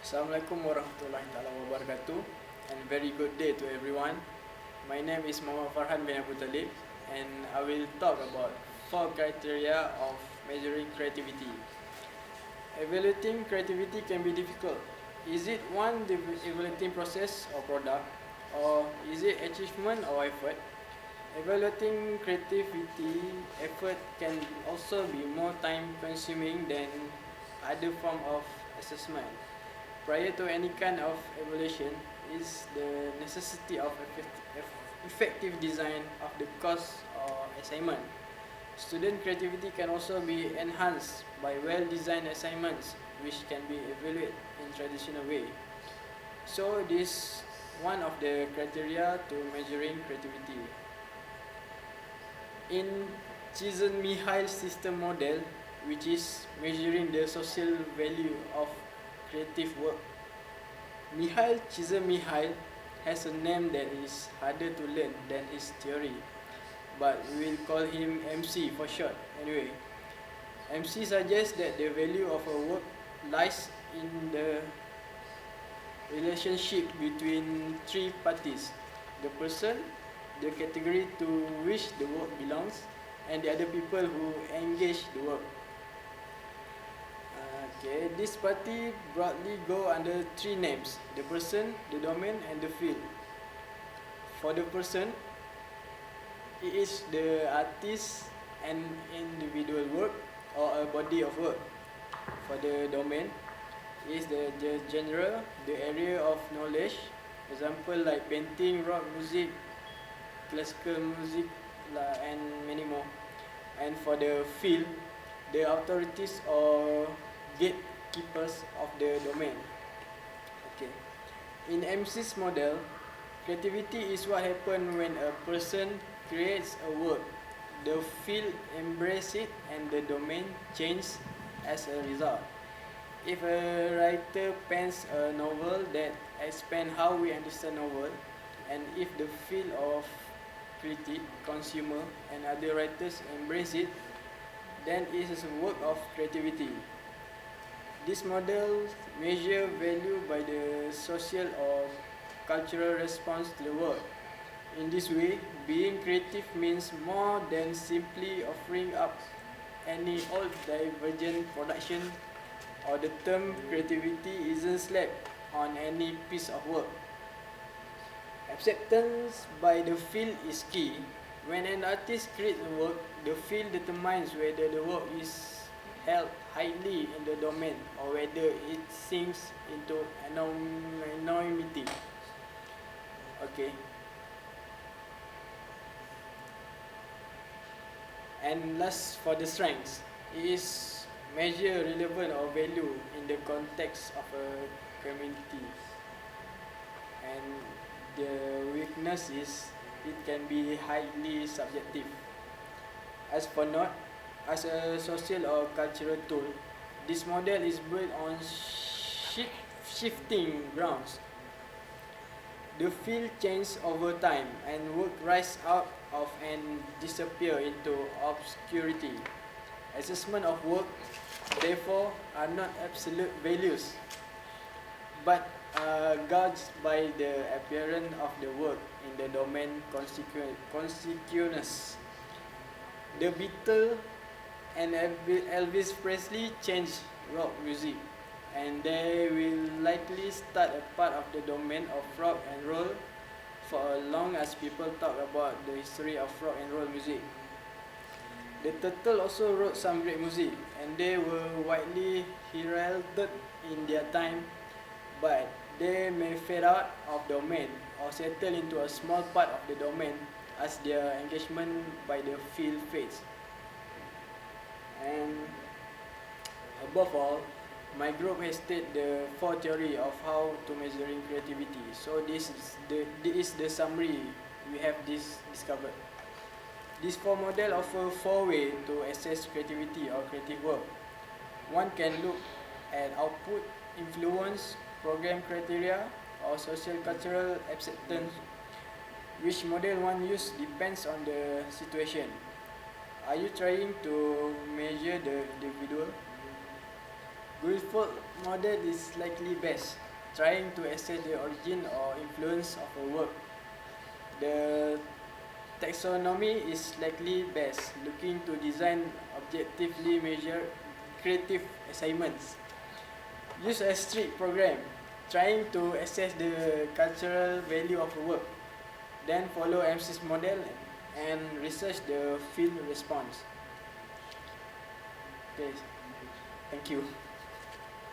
Assalamualaikum warahmatullahi taala wabarakatuh, and very good day to everyone. My name is Muhammad Farhan bin Talib, and I will talk about four criteria of measuring creativity. Evaluating creativity can be difficult. Is it one the evaluating process or product, or is it achievement or effort? Evaluating creativity effort can also be more time consuming than other form of assessment. Prior to any kind of evaluation is the necessity of effective design of the course or assignment. Student creativity can also be enhanced by well-designed assignments which can be evaluated in traditional way. So this one of the criteria to measuring creativity. In Csikszentmihalyi system model, which is measuring the social value of creative work, Mihail Csikszentmihalyi has a name that is harder to learn than his theory, but we will call him MC for short. Anyway, MC suggests that the value of a work lies in the relationship between three parties: the person, the category to which the work belongs, and the other people who engage the work. Okay, this party broadly go under three names: the person, the domain, and the field. For the person, it is the artist and individual work or a body of work. For the domain, it is the genre, the area of knowledge, example like painting, rock music, classical music, and many more. And for the field, the authorities or gatekeepers of the domain. Okay. In MC's model, creativity is what happens when a person creates a work. The field embraces it and the domain changes as a result. If a writer pens a novel that expands how we understand novel, and if the field of critic, consumer, and other writers embrace it, then it is a work of creativity. This model measures value by the social or cultural response to the work. In this way, being creative means more than simply offering up any old divergent production, or the term creativity isn't slapped on any piece of work. Acceptance by the field is key. When an artist creates a work, the field determines whether the work is held highly in the domain or whether it sinks into anonymity. Okay. And last, for the strengths, it is measure relevant or value in the context of a community. And the weakness is it can be highly subjective. As for not, as a social or cultural tool, this model is built on shifting grounds. The field changes over time and work rise out of and disappear into obscurity. Assessment of work, therefore, are not absolute values, but gauged by the appearance of the work in the domain consciousness. The Beatles and Elvis Presley changed rock music, and they will likely start a part of the domain of rock and roll for as long as people talk about the history of rock and roll music. The Turtles also wrote some great music, and they were widely heralded in their time, but they may fade out of domain or settle into a small part of the domain as their engagement by the field fades. And above all, my group has stated the four theory of how to measuring creativity. So this is the summary we have discovered. These four model offer four ways to assess creativity or creative work. One can look at output, influence, program criteria, or social cultural acceptance. Which model one use depends on the situation. Are you trying to measure the individual? Default model is likely best, trying to assess the origin or influence of a work. The taxonomy is likely best, looking to design objectively measure creative assignments. Use a strict program, trying to assess the cultural value of a work. Then follow MC's model and research the field response. Okay, thank you.